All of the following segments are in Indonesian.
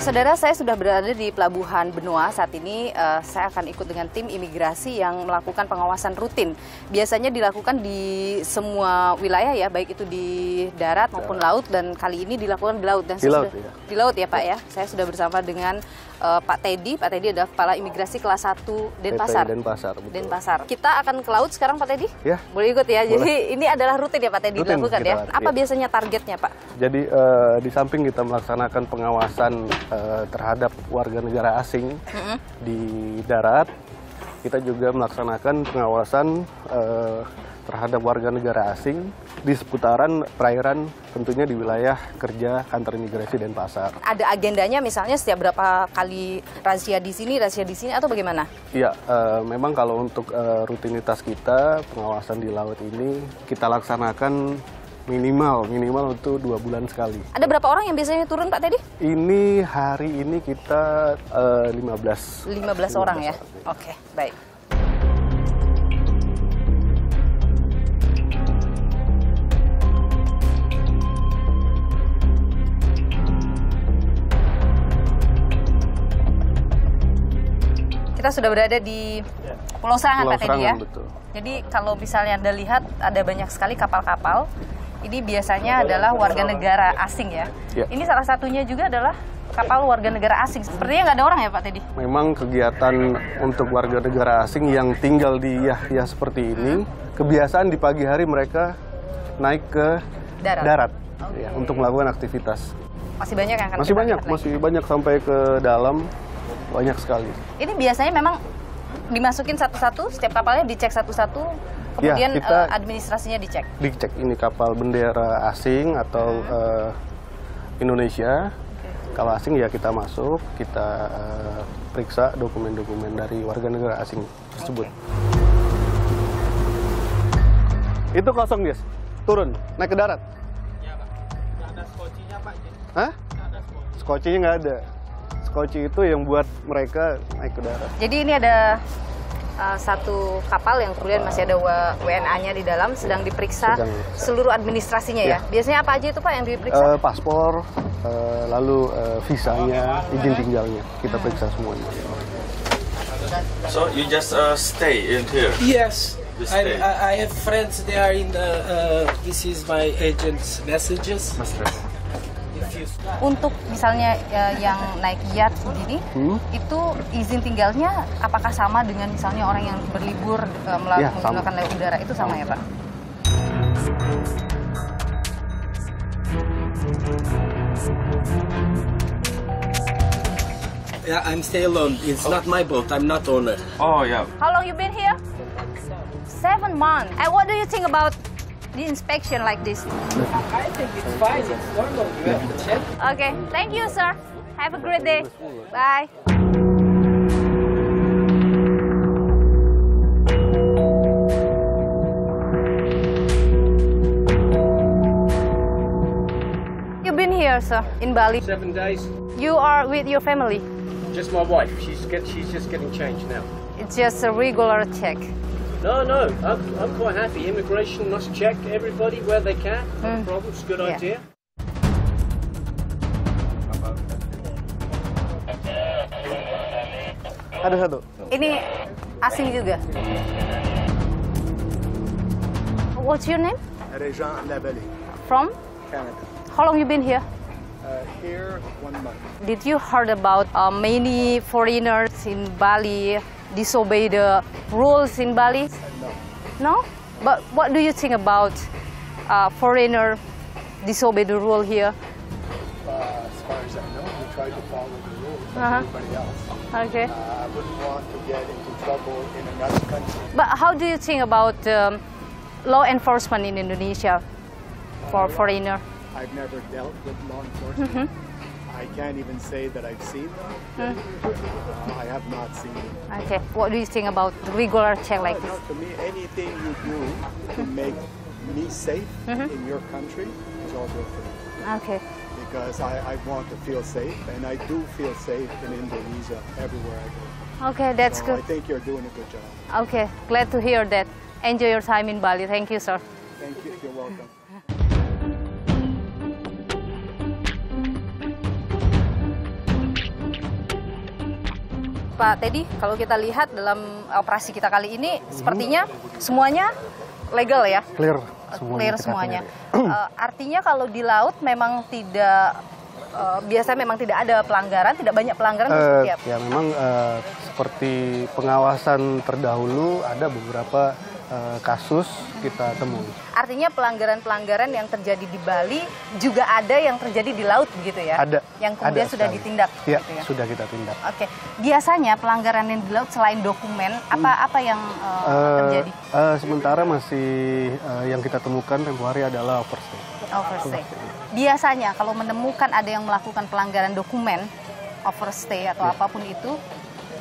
Saudara, saya sudah berada di Pelabuhan Benoa. Saat ini saya akan ikut dengan tim imigrasi yang melakukan pengawasan rutin. Biasanya dilakukan di semua wilayah ya, baik itu di darat maupun laut, dan kali ini dilakukan di laut. Dan di laut ya Pak ya. Saya sudah bersama dengan Pak Teddy. Pak Teddy adalah Kepala Imigrasi kelas 1 Denpasar. Denpasar. Kita akan ke laut sekarang Pak Teddy? Ya. Boleh ikut ya? Boleh. Jadi ini adalah rutin ya Pak Teddy dilakukan ya? Apa biasanya targetnya Pak? Jadi di samping kita melaksanakan pengawasan terhadap warga negara asing di darat, kita juga melaksanakan pengawasan terhadap warga negara asing di seputaran perairan, tentunya di wilayah kerja kantor imigrasi Denpasar. Ada agendanya misalnya setiap berapa kali razia di sini atau bagaimana? Iya, memang kalau untuk rutinitas kita pengawasan di laut ini kita laksanakan minimal untuk 2 bulan sekali. Ada berapa orang yang biasanya turun Pak Teddy? Ini hari ini kita 15 orang ya? Oke, baik. Kita sudah berada di Pulau Serangan Pak Teddy ya? Betul. Jadi kalau misalnya Anda lihat ada banyak sekali kapal-kapal. Ini biasanya adalah warga negara asing ya. Ini salah satunya juga adalah kapal warga negara asing. Sepertinya nggak ada orang ya Pak Teddy? Memang kegiatan untuk warga negara asing yang tinggal di Yahya seperti ini, kebiasaan di pagi hari mereka naik ke darat ya, untuk melakukan aktivitas. Masih banyak yang akan masih banyak sampai ke dalam, banyak sekali. Ini biasanya memang dimasukin satu-satu, setiap kapalnya dicek satu-satu. Kemudian ya, administrasinya dicek. Ini kapal bendera asing atau Indonesia. Kalau asing ya kita masuk, kita periksa dokumen-dokumen dari warga negara asing tersebut. Itu kosong guys, turun, naik ke darat. Ya Pak, nggak ada skocinya Pak. Hah? Skocinya nggak ada. Skoci itu yang buat mereka naik ke darat. Jadi ini ada satu kapal yang kemudian masih ada WNA-nya di dalam, sedang diperiksa seluruh administrasinya ya. Biasanya apa aja itu Pak yang diperiksa? Paspor, lalu visanya, izin tinggalnya, kita periksa semuanya. So you just stay in here? Yes, I have friends. They are in the. This is my agent's messages. Untuk misalnya yang naik yacht begini, itu izin tinggalnya apakah sama dengan misalnya orang yang berlibur menggunakan lewat udara, itu sama ya Pak? Yeah, I'm stay alone. It's not my boat. I'm not owner. Oh yeah. How long you been here? 7 months. And what do you think about the inspection like this? I think it's fine. It's normal. You have to check. Okay, thank you, sir. Have a great day. Bye. You've been here, sir, in Bali. 7 days. You are with your family. Just my wife. She's just getting changed now. It's just a regular check. No, I'm quite happy. Immigration must check everybody where they can. No problem. It's a good idea. Ada satu. Ini asing juga. What's your name? Rejan Labali. From? Canada. How long you been here? Here 1 month. Did you heard about many foreigners in Bali disobey the rules in Bali? No? But what do you think about foreigner disobey the rule here? As far as I know, we try to follow the rules like everybody else. Okay. I wouldn't want to get into trouble in another country. But how do you think about law enforcement in Indonesia for foreigner? I've never dealt with law enforcement. I can't even say that I've seen them. I have not seen them. Okay. What do you think about regular check like this? To me, anything you do to make me safe in your country is all good for me. Okay. Because I want to feel safe, and I do feel safe in Indonesia everywhere I go. Okay, that's So good. I think you're doing a good job. Okay, glad to hear that. Enjoy your time in Bali. Thank you, sir. Thank you. You're welcome. Pak Teddy, kalau kita lihat dalam operasi kita kali ini, sepertinya semuanya legal ya? Clear Clear semuanya. Artinya kalau di laut memang tidak, biasanya memang tidak ada pelanggaran, tidak banyak pelanggaran, seperti apa? Ya memang seperti pengawasan terdahulu ada beberapa kasus kita temui. Artinya pelanggaran-pelanggaran yang terjadi di Bali juga ada yang terjadi di laut begitu ya? Ada. Yang kemudian sudah sekali. ditindak? Ya, gitu ya? sudah kita tindak. Oke. Biasanya pelanggaran yang di laut selain dokumen, apa yang terjadi? Sementara masih yang kita temukan tempoh hari adalah overstay. Overstay. Biasanya kalau menemukan ada yang melakukan pelanggaran dokumen, overstay atau apapun itu,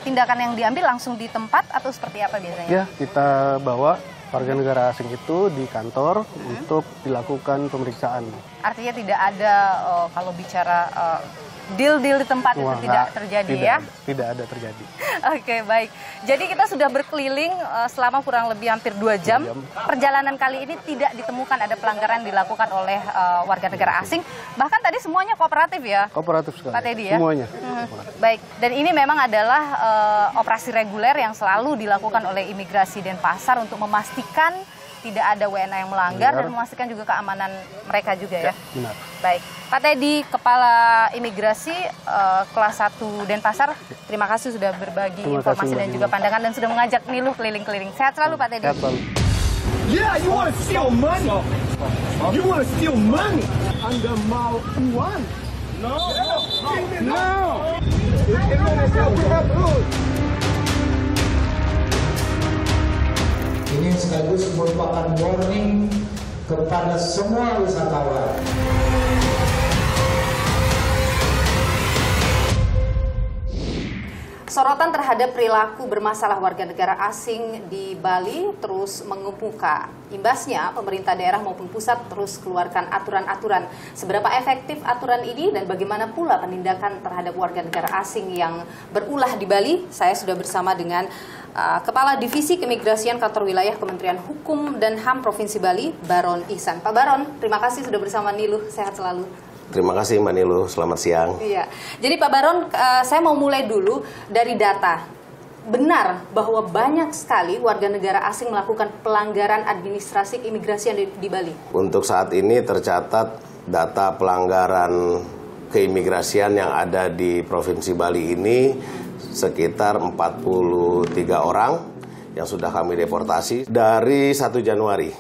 tindakan yang diambil langsung di tempat atau seperti apa biasanya? Ya, kita bawa warga negara asing itu di kantor untuk dilakukan pemeriksaan. Artinya tidak ada kalau bicara deal-deal di tempat itu tidak terjadi ya? Tidak ada terjadi. Oke, baik. Jadi kita sudah berkeliling selama kurang lebih hampir 2 jam. Perjalanan kali ini tidak ditemukan ada pelanggaran dilakukan oleh warga negara asing. Bahkan tadi semuanya kooperatif ya? Kooperatif sekali. Pak Teddy ya? Semuanya. Baik, dan ini memang adalah operasi reguler yang selalu dilakukan oleh Imigrasi Denpasar untuk memastikan tidak ada WNA yang melanggar dan memastikan juga keamanan mereka juga ya? Benar. Baik, Pak Teddy, Kepala Imigrasi kelas 1 Denpasar, terima kasih sudah berbagi informasi dan juga pandangan dan sudah mengajak Niluh keliling-keliling. Sehat selalu Pak Teddy. Sehat selalu. Yeah, you want to steal money? You want to steal money under Mao Yuan? No. No. Indonesia, we have rules. Ini sekaligus merupakan warning kepada semua wisatawan. Sorotan terhadap perilaku bermasalah warga negara asing di Bali terus mengemuka. Imbasnya, pemerintah daerah maupun pusat terus keluarkan aturan-aturan. Seberapa efektif aturan ini dan bagaimana pula penindakan terhadap warga negara asing yang berulah di Bali? Saya sudah bersama dengan Kepala Divisi Keimigrasian Kantor Wilayah Kementerian Hukum dan HAM Provinsi Bali, Baron Ihsan. Pak Baron, terima kasih sudah bersama Niluh. Sehat selalu. Terima kasih Mbak Niluh, selamat siang. Iya. Jadi Pak Baron, saya mau mulai dulu dari data. Benar bahwa banyak sekali warga negara asing melakukan pelanggaran administrasi imigrasi yang di Bali? Untuk saat ini tercatat data pelanggaran keimigrasian yang ada di Provinsi Bali ini sekitar 43 orang yang sudah kami deportasi dari 1 Januari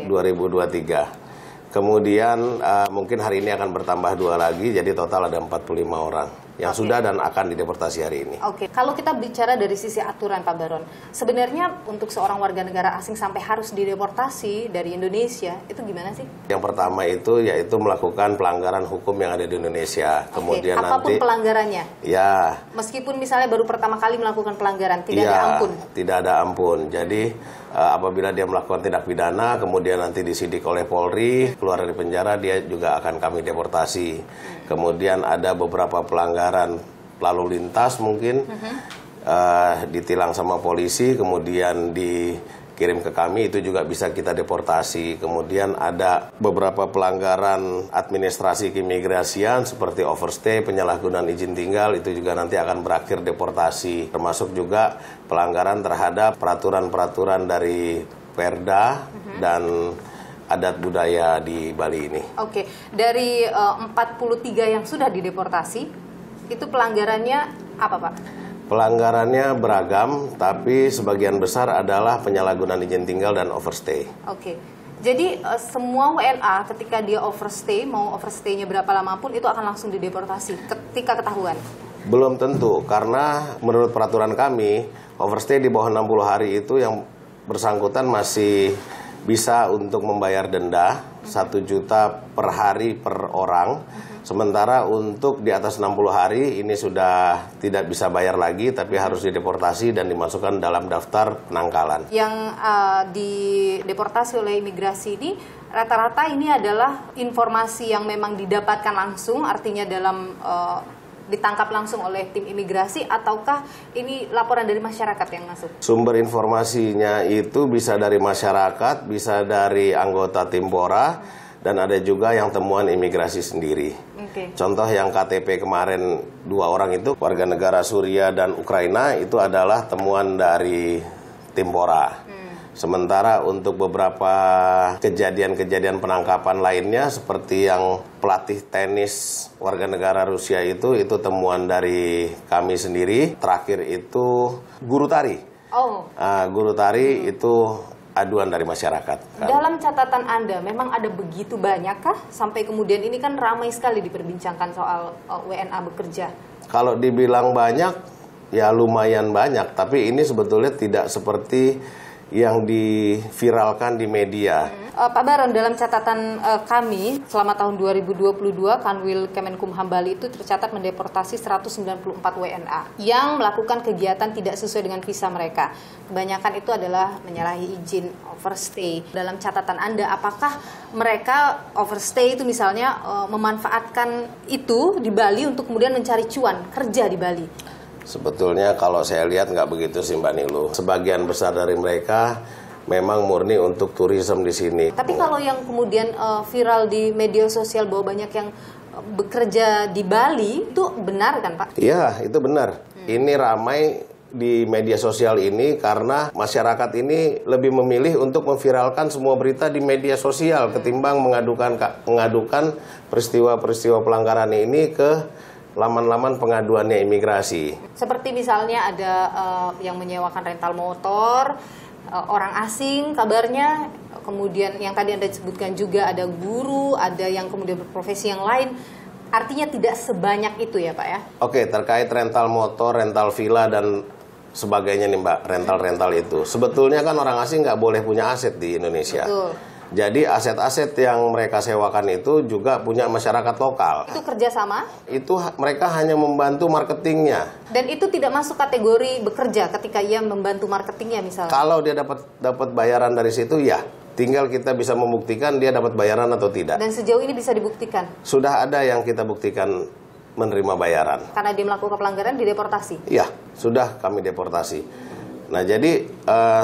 2023. Kemudian mungkin hari ini akan bertambah 2 lagi, jadi total ada 45 orang yang sudah dan akan dideportasi hari ini. Oke, kalau kita bicara dari sisi aturan Pak Baron, sebenarnya untuk seorang warga negara asing sampai harus dideportasi dari Indonesia, itu gimana sih? Yang pertama itu yaitu melakukan pelanggaran hukum yang ada di Indonesia. Kemudian apapun nanti pelanggarannya? Ya. Meskipun misalnya baru pertama kali melakukan pelanggaran, tidak ada ampun? Tidak ada ampun. Jadi apabila dia melakukan tindak pidana, kemudian nanti disidik oleh Polri, keluar dari penjara, dia juga akan kami deportasi. Kemudian ada beberapa pelanggaran lalu lintas mungkin, ditilang sama polisi, kemudian dikirim ke kami, itu juga bisa kita deportasi. Kemudian ada beberapa pelanggaran administrasi keimigrasian seperti overstay, penyalahgunaan izin tinggal, itu juga nanti akan berakhir deportasi. Termasuk juga pelanggaran terhadap peraturan-peraturan dari Perda dan adat budaya di Bali ini. Oke, dari 43 yang sudah dideportasi, itu pelanggarannya apa Pak? Pelanggarannya beragam, tapi sebagian besar adalah penyalahgunaan izin tinggal dan overstay. Oke, jadi semua WNA ketika dia overstay, mau overstay-nya berapa lama pun, itu akan langsung dideportasi ketika ketahuan? Belum tentu, karena menurut peraturan kami, overstay di bawah 60 hari itu yang bersangkutan masih bisa untuk membayar denda 1 juta per hari per orang. Sementara untuk di atas 60 hari ini sudah tidak bisa bayar lagi, tapi harus dideportasi dan dimasukkan dalam daftar penangkalan. Yang dideportasi oleh imigrasi ini rata-rata ini adalah informasi yang memang didapatkan langsung, artinya dalam ditangkap langsung oleh tim imigrasi, ataukah ini laporan dari masyarakat yang masuk? Sumber informasinya itu bisa dari masyarakat, bisa dari anggota Timpora, dan ada juga yang temuan imigrasi sendiri. Contoh yang KTP kemarin 2 orang itu warga negara Suriah dan Ukraina itu adalah temuan dari Timpora. Sementara untuk beberapa kejadian-kejadian penangkapan lainnya seperti yang pelatih tenis warga negara Rusia itu temuan dari kami sendiri. Terakhir itu guru tari. Guru tari itu aduan dari masyarakat. Dalam catatan Anda, memang ada begitu banyakkah sampai kemudian ini kan ramai sekali diperbincangkan soal WNA bekerja? Kalau dibilang banyak, ya lumayan banyak. Tapi ini sebetulnya tidak seperti yang diviralkan di media. Pak Baron, dalam catatan kami selama tahun 2022, Kanwil Kemenkumham Bali itu tercatat mendeportasi 194 WNA yang melakukan kegiatan tidak sesuai dengan visa mereka. Kebanyakan itu adalah menyalahi izin overstay. Dalam catatan Anda, apakah mereka overstay itu misalnya memanfaatkan itu di Bali untuk kemudian mencari cuan kerja di Bali? Sebetulnya kalau saya lihat nggak begitu sih Mbak Nilu. Sebagian besar dari mereka memang murni untuk turisme di sini. Tapi kalau yang kemudian viral di media sosial bahwa banyak yang bekerja di Bali, itu benar kan Pak? Iya, itu benar. Ini ramai di media sosial ini karena masyarakat ini lebih memilih untuk memviralkan semua berita di media sosial ketimbang mengadukan peristiwa-peristiwa pelanggaran ini ke laman-laman pengaduannya imigrasi. Seperti misalnya ada yang menyewakan rental motor, orang asing kabarnya, kemudian yang tadi Anda sebutkan juga ada guru, ada yang kemudian berprofesi yang lain. Artinya tidak sebanyak itu ya Pak ya? Oke, terkait rental motor, rental villa dan sebagainya nih Mbak, rental-rental itu. Sebetulnya kan orang asing nggak boleh punya aset di Indonesia. Betul. Jadi aset-aset yang mereka sewakan itu juga punya masyarakat lokal. Itu kerjasama? Itu mereka hanya membantu marketingnya. Dan itu tidak masuk kategori bekerja ketika ia membantu marketingnya misalnya? Kalau dia dapat bayaran dari situ ya, tinggal kita bisa membuktikan dia dapat bayaran atau tidak. Dan sejauh ini bisa dibuktikan? Sudah ada yang kita buktikan menerima bayaran. Karena dia melakukan pelanggaran dideportasi? Iya, sudah kami deportasi. Nah, jadi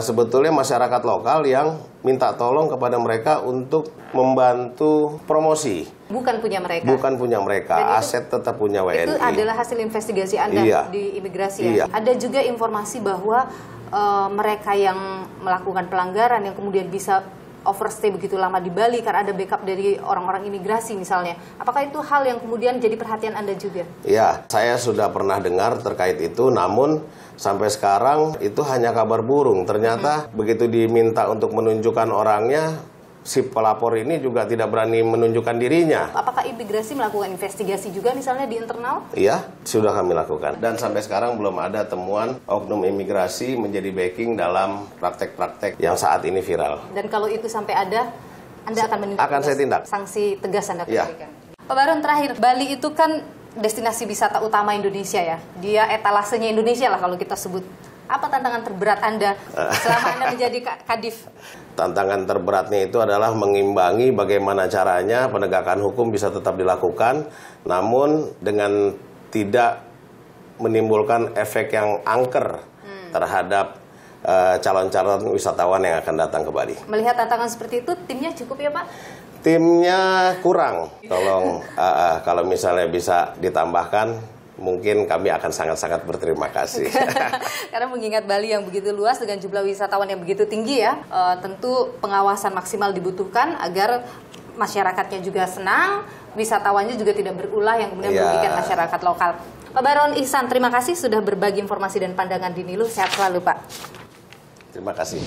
sebetulnya masyarakat lokal yang minta tolong kepada mereka untuk membantu promosi. Bukan punya mereka? Bukan punya mereka, itu, aset tetap punya WNI. Itu adalah hasil investigasi Anda di imigrasi ya? Ada juga informasi bahwa mereka yang melakukan pelanggaran yang kemudian bisa overstay begitu lama di Bali karena ada backup dari orang-orang imigrasi misalnya. Apakah itu hal yang kemudian jadi perhatian Anda juga? Ya, saya sudah pernah dengar terkait itu, namun sampai sekarang itu hanya kabar burung. Ternyata begitu diminta untuk menunjukkan orangnya, si pelapor ini juga tidak berani menunjukkan dirinya. Apakah imigrasi melakukan investigasi juga misalnya di internal? Iya, sudah kami lakukan. Dan sampai sekarang belum ada temuan oknum imigrasi menjadi backing dalam praktek-praktek yang saat ini viral. Dan kalau itu sampai ada, Anda akan menindak? Akan saya tindak. Sanksi tegas Anda berikan. Pak Baron, terakhir, Bali itu kan destinasi wisata utama Indonesia ya. Dia etalasenya Indonesia lah kalau kita sebut. Apa tantangan terberat Anda selama Anda menjadi Kadif? Tantangan terberatnya itu adalah mengimbangi bagaimana caranya penegakan hukum bisa tetap dilakukan, namun dengan tidak menimbulkan efek yang angker terhadap calon-calon wisatawan yang akan datang ke Bali. Melihat tantangan seperti itu, timnya cukup ya Pak? Timnya kurang. Tolong kalau misalnya bisa ditambahkan, mungkin kami akan sangat-sangat berterima kasih. Karena mengingat Bali yang begitu luas dengan jumlah wisatawan yang begitu tinggi ya, tentu pengawasan maksimal dibutuhkan agar masyarakatnya juga senang, wisatawannya juga tidak berulah yang kemudian merugikan masyarakat lokal. Pak Baron Ihsan, terima kasih sudah berbagi informasi dan pandangan di Nilu. Sehat selalu Pak. Terima kasih.